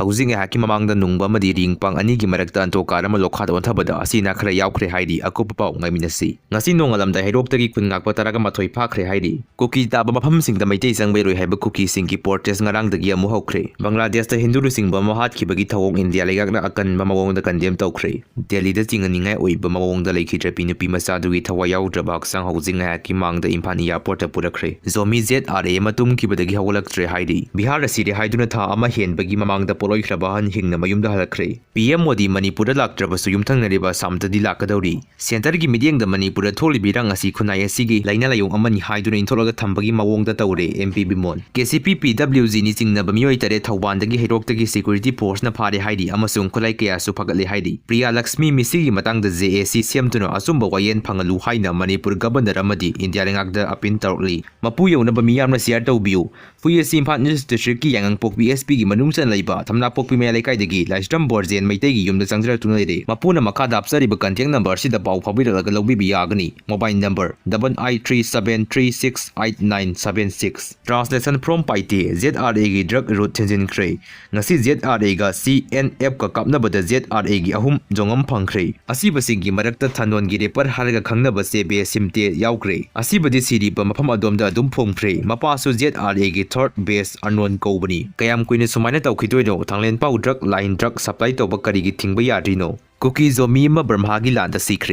Housing Haki Mamang the Nungba Madi Ring Pang Anigi Marakta and Tokarama Lokada on Tabada, Asina Kre Yaukre Heidi, a Kupapa, Naminasi. Nasino Alam the Heroptari Kunakataramatoi Pakre Heidi. Cookie Tabam sing the Maite Sangway have a cookie sinki portes Narang the Giamuhokre. Bangladesh the Hindu sing Bamahat Kibagita in the Alegagna Akan Mamawong the Kandem Tokre. The leader sing an Ingai Bamawong the Leikhidrabi Nupi Adugi Hakchang Housing Haki Mang the Imphal da purakhre. Zomi Z are Matum Kibadagi Hakchang Heidi. Bihar City Haidunata Amahin Bagi Mamang the Poloi Rabahan Hing Mayum the Halakre. PM Modi Manipur Laktrabasuyum Tanganiba Samta di Lakadori. Centergi Mediang the Manipur Toli Birangasi Kunaya Sigi, Lainalayum Amani Haidun in Tolaga Tambagi Mawong the Taure, MP Bimon. KCP-PWG Chingnaba Meeoi Tawandagi Heroktagi Security Force na Pari Heidi, Amasung Kolaikea Supagali Heidi. Priya Laxmi Misigi Matang the ZAC Siamtuno Asumba Wayen Pangalu Haina Manipur Governor Ramadi, India Langagda Apin Tarli. Mapuyo Nabamiam Siarto Biu. Fuya Sim Partners to Shirki Yang Pok BSP Manumsan Laiba, Tamna Pok Pimelekaidagi, Lashtam Borzi and Maitegi Yum the Sangra Tunade. Mapuna Makada Absari Bakantiang number, see the Bow Pabida Galobi Agni. Mobile number I37368976. Translation from Paiti, ZRAG drug route Tenzin Cray. Nasi ZRAG CNF Kapnaba the ZRAG Ahum Jongam Pankray. Asibasigi Marakta Tanon Girepar Haraga Kangnaba Sebe Simte Yaukray. Asibadi City Pamapamadom the Dumpong Pray. Mapasu ZRAG third base unknown company. Kayam Queen Sumana Taukido, Tanglen Pau drug line drug supply to Bakari Tingbayadino. Cookies or Mima Brahmagi Land the secret.